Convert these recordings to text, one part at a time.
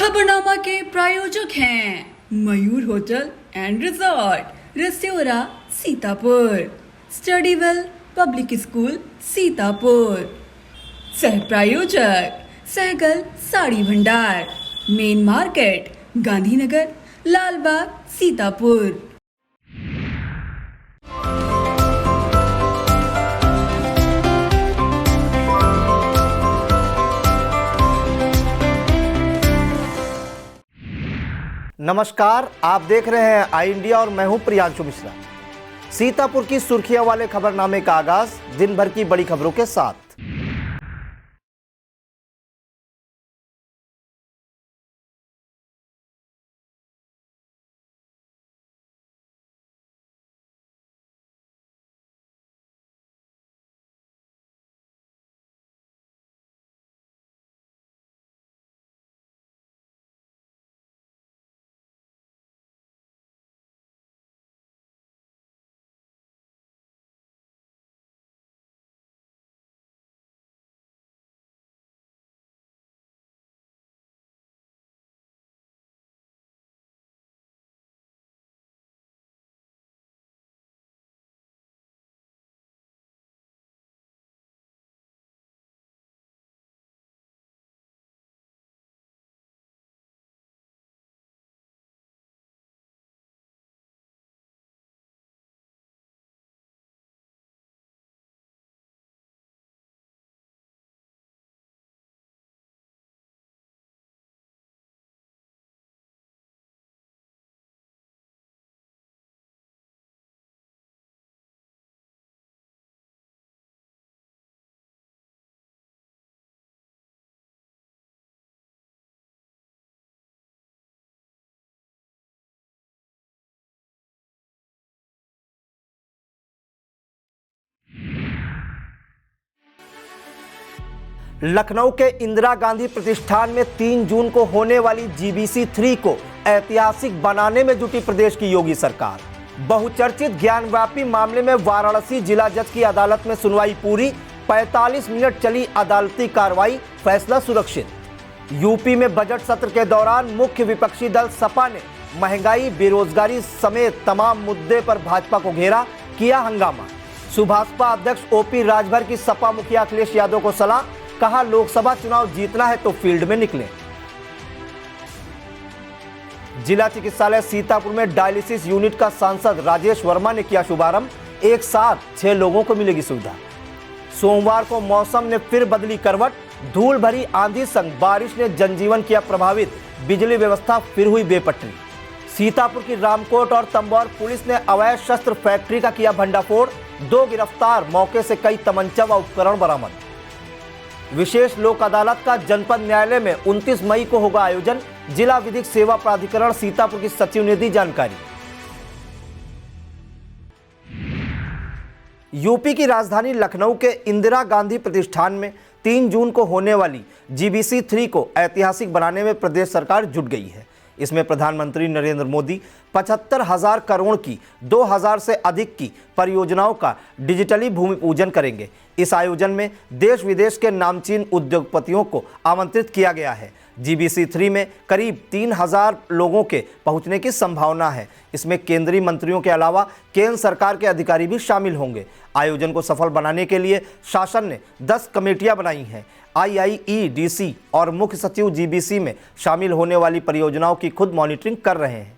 खबरनामा के प्रायोजक हैं Mayur hotel and resort, Rasyora, Sitapur, Studywell public school, Sitapur. सह प्रायोजक सहगल साड़ी भंडार, मेन मार्केट, गांधीनगर, लालबाग, सीतापुर। नमस्कार, आप देख रहे हैं आई इंडिया और मैं हूं प्रियांशु मिश्रा। सीतापुर की सुर्खियां वाले खबरनामे का आगाज दिन भर की बड़ी खबरों के साथ। लखनऊ के इंदिरा गांधी प्रतिष्ठान में 3 जून को होने वाली जीबीसी 3 को ऐतिहासिक बनाने में जुटी प्रदेश की योगी सरकार। बहुचर्चित ज्ञानव्यापी मामले में वाराणसी जिला जज की अदालत में सुनवाई पूरी, 45 मिनट चली अदालती कार्रवाई, फैसला सुरक्षित। यूपी में बजट सत्र के दौरान मुख्य विपक्षी दल सपा ने महंगाई, बेरोजगारी समेत तमाम मुद्दे पर भाजपा को घेरा, किया हंगामा। सुभाषपा अध्यक्ष ओपी राजभर की सपा मुखिया अखिलेश यादव को सलाह, कहा लोकसभा चुनाव जीतना है तो फील्ड में निकले। जिला चिकित्सालय सीतापुर में डायलिसिस यूनिट का सांसद राजेश वर्मा ने किया शुभारंभ, एक साथ 6 लोगों को मिलेगी सुविधा। सोमवार को मौसम ने फिर बदली करवट, धूल भरी आंधी संग बारिश ने जनजीवन किया प्रभावित, बिजली व्यवस्था फिर हुई बेपटरी। सीतापुर की रामकोट और तंबौर पुलिस ने अवैध शस्त्र फैक्ट्री का किया भंडाफोड़, 2 गिरफ्तार, मौके से कई तमंचा व उपकरण बरामद। विशेष लोक अदालत का जनपद न्यायालय में 29 मई को होगा आयोजन, जिला विधिक सेवा प्राधिकरण सीतापुर की सचिव ने दी जानकारी। यूपी की राजधानी लखनऊ के इंदिरा गांधी प्रतिष्ठान में 3 जून को होने वाली जीबीसी 3 को ऐतिहासिक बनाने में प्रदेश सरकार जुट गई है। इसमें प्रधानमंत्री नरेंद्र मोदी 75,000 करोड़ की 2,000 से अधिक की परियोजनाओं का डिजिटली भूमि पूजन करेंगे। इस आयोजन में देश विदेश के नामचीन उद्योगपतियों को आमंत्रित किया गया है। जीबीसी 3 में करीब 3,000 लोगों के पहुंचने की संभावना है। इसमें केंद्रीय मंत्रियों के अलावा केंद्र सरकार के अधिकारी भी शामिल होंगे। आयोजन को सफल बनाने के लिए शासन ने 10 कमेटियां बनाई हैं। IIEDC और मुख्य सचिव जीबीसी में शामिल होने वाली परियोजनाओं की खुद मॉनिटरिंग कर रहे हैं।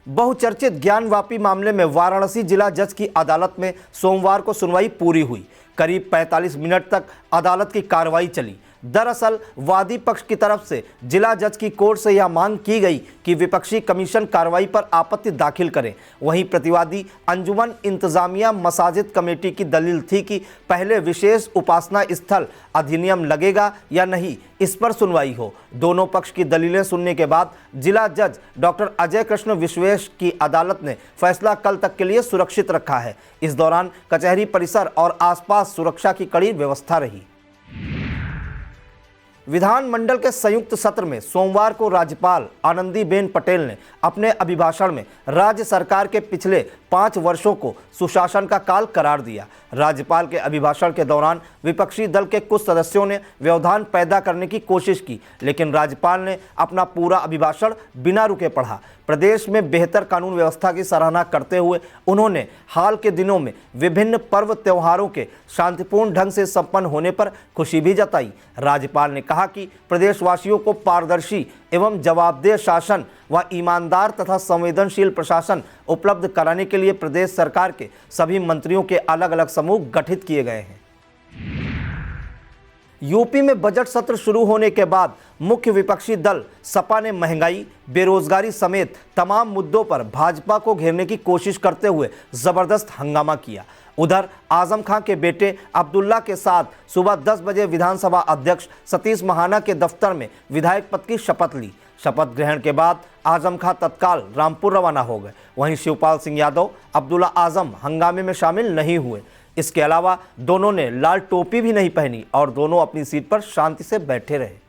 बहुचर्चित ज्ञानव्यापी मामले में वाराणसी जिला जज की अदालत में सोमवार को सुनवाई पूरी हुई। करीब 45 मिनट तक अदालत की कार्रवाई चली। दरअसल वादी पक्ष की तरफ से जिला जज की कोर्ट से यह मांग की गई कि विपक्षी कमीशन कार्रवाई पर आपत्ति दाखिल करें। वहीं प्रतिवादी अंजुमन इंतजामिया मसाजिद कमेटी की दलील थी कि पहले विशेष उपासना स्थल अधिनियम लगेगा या नहीं, इस पर सुनवाई हो। दोनों पक्ष की दलीलें सुनने के बाद जिला जज डॉक्टर अजय कृष्ण विश्वेश की अदालत ने फैसला कल तक के लिए सुरक्षित रखा है। इस दौरान कचहरी परिसर और आसपास सुरक्षा की कड़ी व्यवस्था रही। विधानमंडल के संयुक्त सत्र में सोमवार को राज्यपाल आनंदीबेन पटेल ने अपने अभिभाषण में राज्य सरकार के पिछले 5 वर्षों को सुशासन का काल करार दिया। राज्यपाल के अभिभाषण के दौरान विपक्षी दल के कुछ सदस्यों ने व्यवधान पैदा करने की कोशिश की, लेकिन राज्यपाल ने अपना पूरा अभिभाषण बिना रुके पढ़ा। प्रदेश में बेहतर कानून व्यवस्था की सराहना करते हुए उन्होंने हाल के दिनों में विभिन्न पर्व त्योहारों के शांतिपूर्ण ढंग से संपन्न होने पर खुशी भी जताई। राज्यपाल ने कहा कि प्रदेशवासियों को पारदर्शी एवं जवाबदेह शासन व ईमानदार तथा संवेदनशील प्रशासन उपलब्ध कराने के लिए प्रदेश सरकार के सभी मंत्रियों के अलग अलग समूह गठित किए गए हैं। यूपी में बजट सत्र शुरू होने के बाद मुख्य विपक्षी दल सपा ने महंगाई, बेरोजगारी समेत तमाम मुद्दों पर भाजपा को घेरने की कोशिश करते हुए जबरदस्त हंगामा किया। उधर आजम खां के बेटे अब्दुल्ला के साथ सुबह 10 बजे विधानसभा अध्यक्ष सतीश महाना के दफ्तर में विधायक पद की शपथ ली। शपथ ग्रहण के बाद आजम खां तत्काल रामपुर रवाना हो गए। वहीं शिवपाल सिंह यादव, अब्दुल्ला आजम हंगामे में शामिल नहीं हुए। इसके अलावा दोनों ने लाल टोपी भी नहीं पहनी और दोनों अपनी सीट पर शांति से बैठे रहे।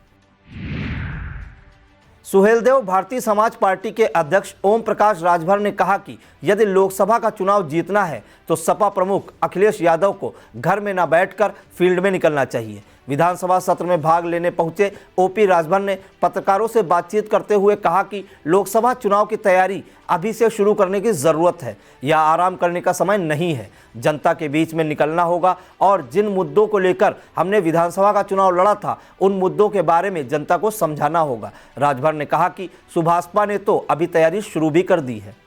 सुहेलदेव भारतीय समाज पार्टी के अध्यक्ष ओम प्रकाश राजभर ने कहा कि यदि लोकसभा का चुनाव जीतना है तो सपा प्रमुख अखिलेश यादव को घर में न बैठकर फील्ड में निकलना चाहिए। विधानसभा सत्र में भाग लेने पहुंचे ओपी राजभर ने पत्रकारों से बातचीत करते हुए कहा कि लोकसभा चुनाव की तैयारी अभी से शुरू करने की ज़रूरत है। यह आराम करने का समय नहीं है। जनता के बीच में निकलना होगा और जिन मुद्दों को लेकर हमने विधानसभा का चुनाव लड़ा था उन मुद्दों के बारे में जनता को समझाना होगा। राजभर ने कहा कि सुभाषपा ने तो अभी तैयारी शुरू भी कर दी है।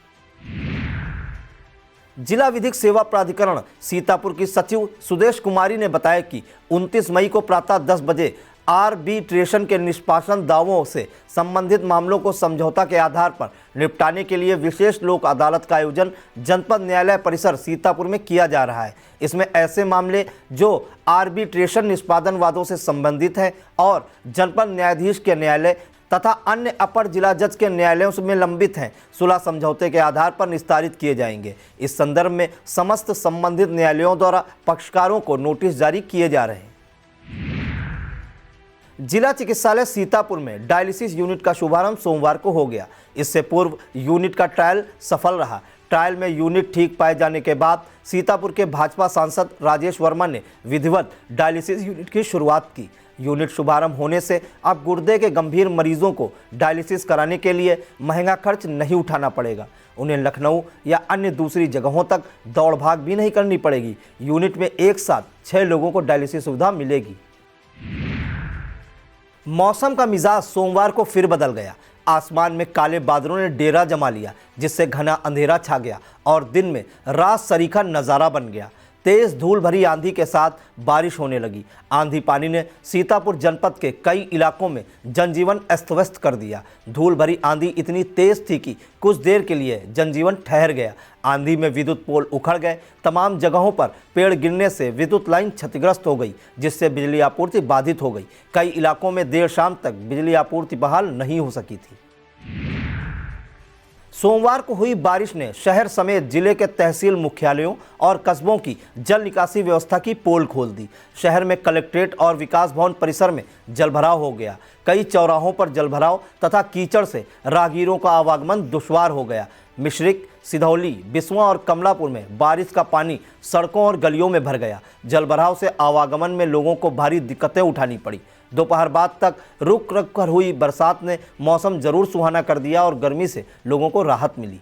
जिला विधिक सेवा प्राधिकरण सीतापुर की सचिव सुदेश कुमारी ने बताया कि 29 मई को प्रातः 10 बजे आर्बिट्रेशन के निष्पासन दावों से संबंधित मामलों को समझौता के आधार पर निपटाने के लिए विशेष लोक अदालत का आयोजन जनपद न्यायालय परिसर सीतापुर में किया जा रहा है। इसमें ऐसे मामले जो आर्बिट्रेशन निष्पादन वादों से संबंधित हैं और जनपद न्यायाधीश के न्यायालय तथा अन्य अपर जिला जज के न्यायालयों में लंबित हैं, सुलह समझौते के आधार पर निस्तारित किए जाएंगे। इस संदर्भ में समस्त संबंधित न्यायालयों द्वारा पक्षकारों को नोटिस जारी किए जा रहे हैं। जिला चिकित्सालय सीतापुर में डायलिसिस यूनिट का शुभारंभ सोमवार को हो गया। इससे पूर्व यूनिट का ट्रायल सफल रहा। ट्रायल में यूनिट ठीक पाए जाने के बाद सीतापुर के भाजपा सांसद राजेश वर्मा ने विधिवत डायलिसिस यूनिट की शुरुआत की। यूनिट शुभारंभ होने से अब गुर्दे के गंभीर मरीजों को डायलिसिस कराने के लिए महंगा खर्च नहीं उठाना पड़ेगा। उन्हें लखनऊ या अन्य दूसरी जगहों तक दौड़ भाग भी नहीं करनी पड़ेगी। यूनिट में एक साथ 6 लोगों को डायलिसिस सुविधा मिलेगी। मौसम का मिजाज सोमवार को फिर बदल गया। आसमान में काले बादलों ने डेरा जमा लिया, जिससे घना अंधेरा छा गया और दिन में रात सरीखा नज़ारा बन गया। तेज धूल भरी आंधी के साथ बारिश होने लगी। आंधी पानी ने सीतापुर जनपद के कई इलाकों में जनजीवन अस्त व्यस्त कर दिया। धूल भरी आंधी इतनी तेज थी कि कुछ देर के लिए जनजीवन ठहर गया। आंधी में विद्युत पोल उखड़ गए। तमाम जगहों पर पेड़ गिरने से विद्युत लाइन क्षतिग्रस्त हो गई, जिससे बिजली आपूर्ति बाधित हो गई। कई इलाकों में देर शाम तक बिजली आपूर्ति बहाल नहीं हो सकी थी। सोमवार को हुई बारिश ने शहर समेत जिले के तहसील मुख्यालयों और कस्बों की जल निकासी व्यवस्था की पोल खोल दी। शहर में कलेक्ट्रेट और विकास भवन परिसर में जलभराव हो गया। कई चौराहों पर जलभराव तथा कीचड़ से राहगीरों का आवागमन दुश्वार हो गया। मिश्रिक, सिधौली, बिस्वा और कमलापुर में बारिश का पानी सड़कों और गलियों में भर गया। जलभराव से आवागमन में लोगों को भारी दिक्कतें उठानी पड़ी। दोपहर बाद तक रुक रुक कर हुई बरसात ने मौसम जरूर सुहाना कर दिया और गर्मी से लोगों को राहत मिली।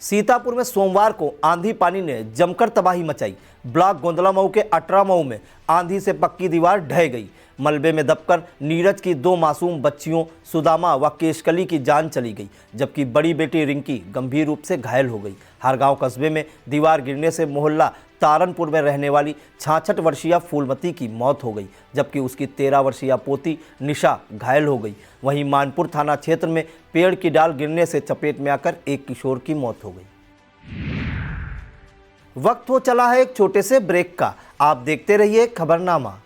सीतापुर में सोमवार को आंधी पानी ने जमकर तबाही मचाई। ब्लॉक गोंदला मऊ के अटरा मऊ में आंधी से पक्की दीवार ढह गई। मलबे में दबकर नीरज की 2 मासूम बच्चियों सुदामा व केशकली की जान चली गई, जबकि बड़ी बेटी रिंकी गंभीर रूप से घायल हो गई। हरगांव कस्बे में दीवार गिरने से मोहल्ला तारनपुर में रहने वाली 66 वर्षीय फूलमती की मौत हो गई, जबकि उसकी 13 वर्षीय पोती निशा घायल हो गई। वहीं मानपुर थाना क्षेत्र में पेड़ की डाल गिरने से चपेट में आकर एक किशोर की मौत हो गई। वक्त हो चला है एक छोटे से ब्रेक का। आप देखते रहिए खबरनामा।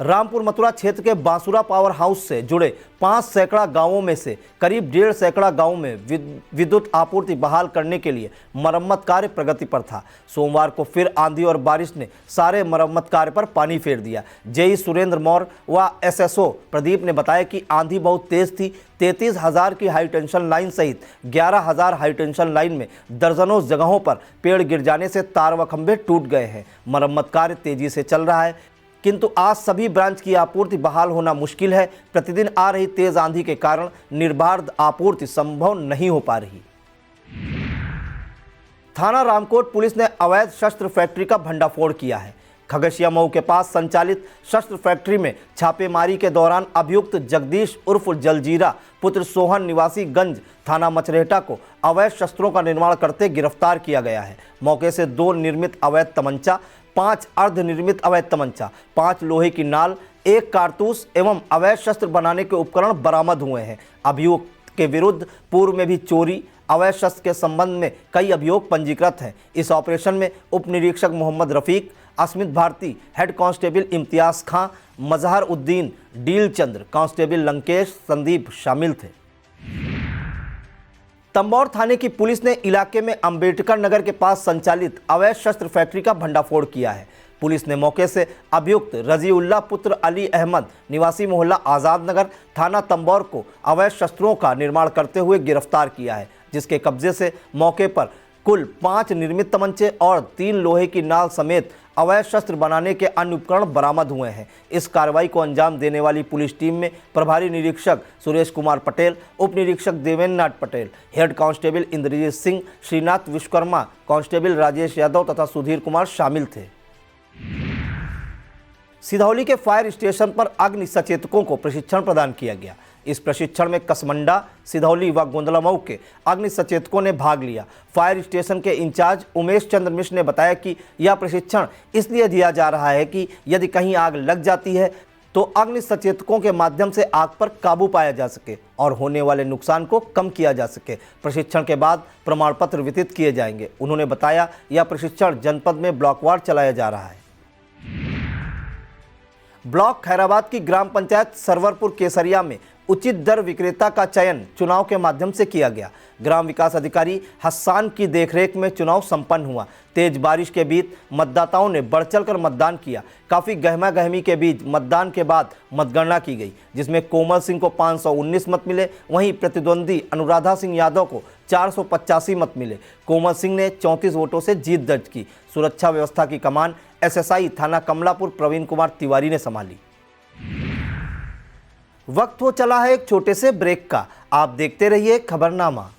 रामपुर मथुरा क्षेत्र के बांसुरा पावर हाउस से जुड़े 5 सैकड़ा गांवों में से करीब 1.5 सैकड़ा गांवों में विद्युत आपूर्ति बहाल करने के लिए मरम्मत कार्य प्रगति पर था। सोमवार को फिर आंधी और बारिश ने सारे मरम्मत कार्य पर पानी फेर दिया। जेई सुरेंद्र मौर्य व एसएसओ प्रदीप ने बताया कि आंधी बहुत तेज थी। 33,000 की हाई टेंशन लाइन सहित 11,000 हाई टेंशन लाइन में दर्जनों जगहों पर पेड़ गिर जाने से तार व खंभे टूट गए हैं। मरम्मत कार्य तेजी से चल रहा है, किंतु आज सभी ब्रांच की आपूर्ति बहाल होना मुश्किल है। प्रतिदिन आ रही तेज आंधी के कारण निर्बाध आपूर्ति संभव नहीं हो पा रही। थाना रामकोट पुलिस ने अवैध शस्त्र फैक्ट्री का भंडाफोड़ किया है। खगसिया मऊ के पास संचालित शस्त्र फैक्ट्री में छापेमारी के दौरान अभियुक्त जगदीश उर्फ जलजीरा पुत्र सोहन निवासी गंज थाना मचरेहटा को अवैध शस्त्रों का निर्माण करते गिरफ्तार किया गया है। मौके से 2 निर्मित अवैध तमंचा, 5 अर्धनिर्मित अवैध तमंचा, 5 लोहे की नाल, 1 कारतूस एवं अवैध शस्त्र बनाने के उपकरण बरामद हुए हैं। अभियुक्त के विरुद्ध पूर्व में भी चोरी, अवैध शस्त्र के संबंध में कई अभियोग पंजीकृत हैं। इस ऑपरेशन में उप निरीक्षक मोहम्मद रफीक, अस्मित भारती, हेड कांस्टेबल इम्तियाज खां, मजहर उद्दीन, डील चंद्र, कांस्टेबल लंकेश, संदीप शामिल थे। तंबौर थाने की पुलिस ने इलाके में अंबेडकर नगर के पास संचालित अवैध शस्त्र फैक्ट्री का भंडाफोड़ किया है। पुलिस ने मौके से अभियुक्त रजीउल्लाह पुत्र अली अहमद निवासी मोहल्ला आजाद नगर थाना तंबौर को अवैध शस्त्रों का निर्माण करते हुए गिरफ्तार किया है, जिसके कब्जे से मौके पर कुल 5 निर्मित तमंचे और 3 लोहे की नाल समेत अवैध शस्त्र बनाने के अन्य उपकरण बरामद हुए हैं। इस कार्रवाई को अंजाम देने वाली पुलिस टीम में प्रभारी निरीक्षक सुरेश कुमार पटेल, उप निरीक्षक Devendra Nath Patel, head constable Indrajeet Singh, Shrinath Vishwakarma, constable Rajesh Yadav तथा सुधीर कुमार शामिल थे। सिधौली के फायर स्टेशन पर अग्नि सचेतकों को प्रशिक्षण प्रदान किया गया। इस प्रशिक्षण में कसमंडा, सिधौली व गोंदलामऊ के अग्नि सचेतकों ने भाग लिया। फायर स्टेशन के इंचार्ज उमेश चंद्र मिश्र ने बताया कि यह प्रशिक्षण इसलिए दिया जा रहा है कि यदि कहीं आग लग जाती है तो अग्नि सचेतकों के माध्यम से आग पर काबू पाया जा सके और होने वाले नुकसान को कम किया जा सके। प्रशिक्षण के बाद प्रमाण पत्र वितरित किए जाएंगे। उन्होंने बताया यह प्रशिक्षण जनपद में ब्लॉकवार चलाया जा रहा है। ब्लॉक खैराबाद की ग्राम पंचायत सरवरपुर केसरिया में उचित दर विक्रेता का चयन चुनाव के माध्यम से किया गया। ग्राम विकास अधिकारी हस्सान की देखरेख में चुनाव संपन्न हुआ। तेज बारिश के बीच मतदाताओं ने बढ़ चढ़कर मतदान किया। काफ़ी गहमा गहमी के बीच मतदान के बाद मतगणना की गई, जिसमें कोमल सिंह को 519 मत मिले। वहीं प्रतिद्वंदी अनुराधा सिंह यादव को 485 मत मिले। कोमल सिंह ने 34 वोटों से जीत दर्ज की। सुरक्षा व्यवस्था की कमान एसएसआई थाना कमलापुर प्रवीण कुमार तिवारी ने संभाली। वक्त हो चला है एक छोटे से ब्रेक का। आप देखते रहिए खबरनामा।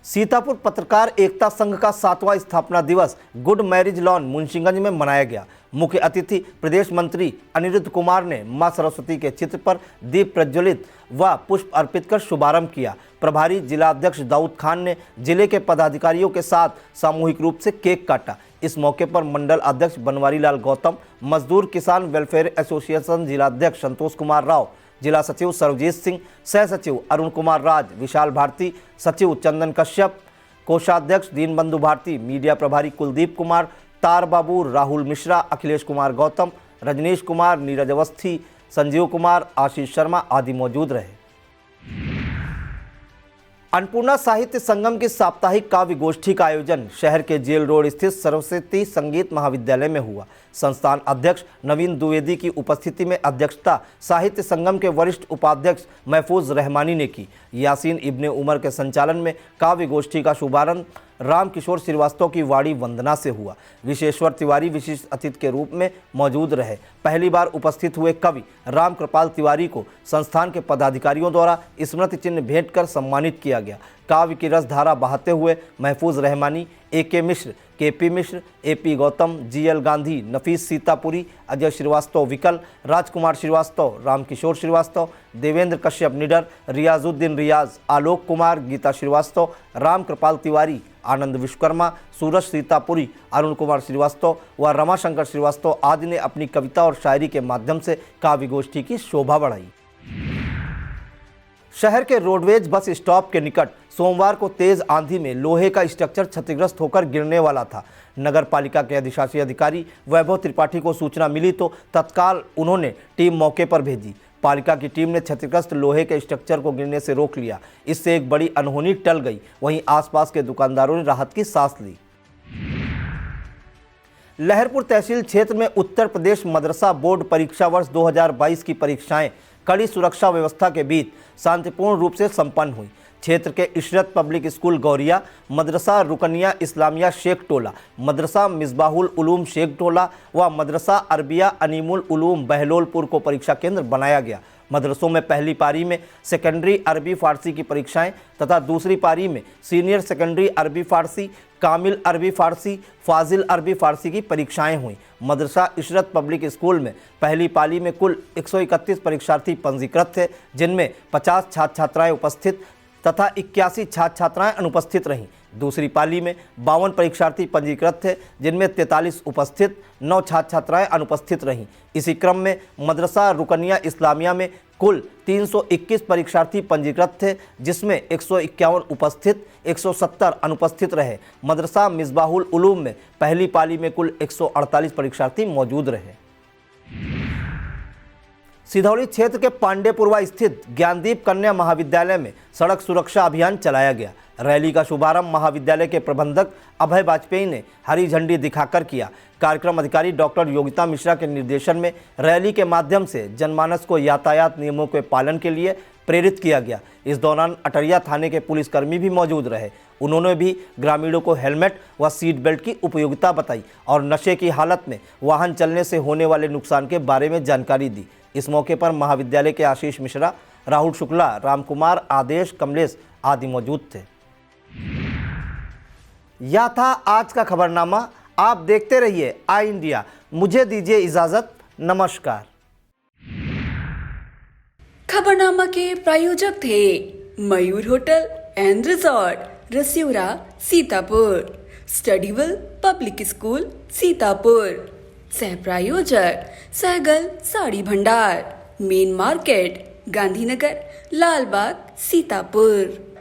सीतापुर पत्रकार एकता संघ का 7वां स्थापना दिवस गुड मैरिज लॉन मुंशीगंज में मनाया गया। मुख्य अतिथि प्रदेश मंत्री अनिरुद्ध कुमार ने मां सरस्वती के चित्र पर दीप प्रज्वलित व पुष्प अर्पित कर शुभारंभ किया। प्रभारी जिला अध्यक्ष दाऊद खान ने जिले के पदाधिकारियों के साथ सामूहिक रूप से केक काटा। इस मौके पर मंडल अध्यक्ष बनवारी लाल गौतम, मजदूर किसान वेलफेयर एसोसिएशन जिला अध्यक्ष संतोष कुमार राव, जिला सचिव सर्वजीत सिंह, सह सचिव अरुण कुमार राज, विशाल भारती, सचिव चंदन कश्यप, कोषाध्यक्ष दीनबंधु भारती, मीडिया प्रभारी कुलदीप कुमार, तार बाबू, राहुल मिश्रा, अखिलेश कुमार गौतम, रजनीश कुमार, नीरज अवस्थी, संजीव कुमार, आशीष शर्मा आदि मौजूद रहे। अन्नपूर्णा साहित्य संगम की साप्ताहिक काव्य गोष्ठी का आयोजन शहर के जेल रोड स्थित सरस्वती संगीत महाविद्यालय में हुआ। संस्थान अध्यक्ष नवीन द्विवेदी की उपस्थिति में अध्यक्षता साहित्य संगम के वरिष्ठ उपाध्यक्ष महफूज रहमानी ने की। यासीन इब्ने उमर के संचालन में काव्य गोष्ठी का शुभारंभ राम किशोर श्रीवास्तव की वाणी वंदना से हुआ। विशेश्वर तिवारी विशिष्ट अतिथि के रूप में मौजूद रहे। पहली बार उपस्थित हुए कवि राम कृपाल तिवारी को संस्थान के पदाधिकारियों द्वारा स्मृति चिन्ह भेंट कर सम्मानित किया गया। काव्य की रसधारा बहाते हुए महफूज रहमानी, AK मिश्र, KP मिश्र, AP गौतम, GL गांधी, नफीस सीतापुरी, अजय श्रीवास्तव विकल, राजकुमार श्रीवास्तव, रामकिशोर श्रीवास्तव, देवेंद्र कश्यप निडर, रियाजुद्दीन रियाज, आलोक कुमार, गीता श्रीवास्तव, राम कृपाल तिवारी, आनंद विश्वकर्मा, सूरज सीतापुरी, अरुण कुमार श्रीवास्तव व रमाशंकर श्रीवास्तव आदि ने अपनी कविता और शायरी के माध्यम से काव्य गोष्ठी की शोभा बढ़ाई। शहर के रोडवेज बस स्टॉप के निकट सोमवार को तेज आंधी में लोहे का स्ट्रक्चर क्षतिग्रस्त होकर गिरने वाला था। नगर पालिका के अधिशासी अधिकारी वैभव त्रिपाठी को सूचना मिली तो तत्काल उन्होंने टीम मौके पर भेजी। पालिका की टीम ने क्षतिग्रस्त लोहे के स्ट्रक्चर को गिरने से रोक लिया। इससे एक बड़ी अनहोनी टल गई। वहीं आसपास के दुकानदारों ने राहत की सांस ली। लहरपुर तहसील क्षेत्र में उत्तर प्रदेश मदरसा बोर्ड परीक्षा वर्ष 2022 की परीक्षाएं कड़ी सुरक्षा व्यवस्था के बीच शांतिपूर्ण रूप से संपन्न हुई। क्षेत्र के इशरत पब्लिक स्कूल गौरिया, मदरसा रुकनिया इस्लामिया शेख टोला, मदरसा मिसबाहुल उलूम शेख टोला व मदरसा अरबिया अनीमुल उलूम बहलोलपुर को परीक्षा केंद्र बनाया गया। मदरसों में पहली पारी में सेकेंडरी अरबी फ़ारसी की परीक्षाएं तथा दूसरी पारी में सीनियर सेकेंडरी अरबी फ़ारसी, कामिल अरबी फ़ारसी, फाजिल अरबी फ़ारसी की परीक्षाएं हुई। मदरसा इशरत पब्लिक स्कूल में पहली पाली में कुल 131 परीक्षार्थी पंजीकृत थे, जिनमें 50 छात्र छात्राएँ उपस्थित तथा 81 छात्र छात्राएँ अनुपस्थित रहीं। दूसरी पाली में 52 परीक्षार्थी पंजीकृत थे, जिनमें 43 उपस्थित, 9 छात्र छात्राएँ अनुपस्थित रहीं। इसी क्रम में मदरसा रुकनिया इस्लामिया में कुल 321 परीक्षार्थी पंजीकृत थे, जिसमें 151 उपस्थित, 170 अनुपस्थित रहे। मदरसा मिसबाहुल उलूम में पहली पाली में कुल 148 परीक्षार्थी मौजूद रहे। सिधौली क्षेत्र के पांडेपुरवा स्थित ज्ञानदीप कन्या महाविद्यालय में सड़क सुरक्षा अभियान चलाया गया। रैली का शुभारंभ महाविद्यालय के प्रबंधक अभय वाजपेयी ने हरी झंडी दिखाकर किया। कार्यक्रम अधिकारी डॉक्टर योगिता मिश्रा के निर्देशन में रैली के माध्यम से जनमानस को यातायात नियमों के पालन के लिए प्रेरित किया गया। इस दौरान अटरिया थाने के पुलिसकर्मी भी मौजूद रहे। उन्होंने भी ग्रामीणों को हेलमेट व सीट बेल्ट की उपयोगिता बताई और नशे की हालत में वाहन चलने से होने वाले नुकसान के बारे में जानकारी दी। इस मौके पर महाविद्यालय के आशीष मिश्रा, राहुल शुक्ला, रामकुमार, आदेश, कमलेश आदि मौजूद थे। यह था आज का खबरनामा। आप देखते रहिए आई इंडिया। मुझे दीजिए इजाजत। नमस्कार। खबरनामा के प्रायोजक थे Mayur hotel and resort, Rasiyaura, Sitapur. Studywell public school, Sitapur. सह प्रायोजक सहगल साड़ी भंडार, मेन मार्केट, गांधीनगर, लालबाग, सीतापुर।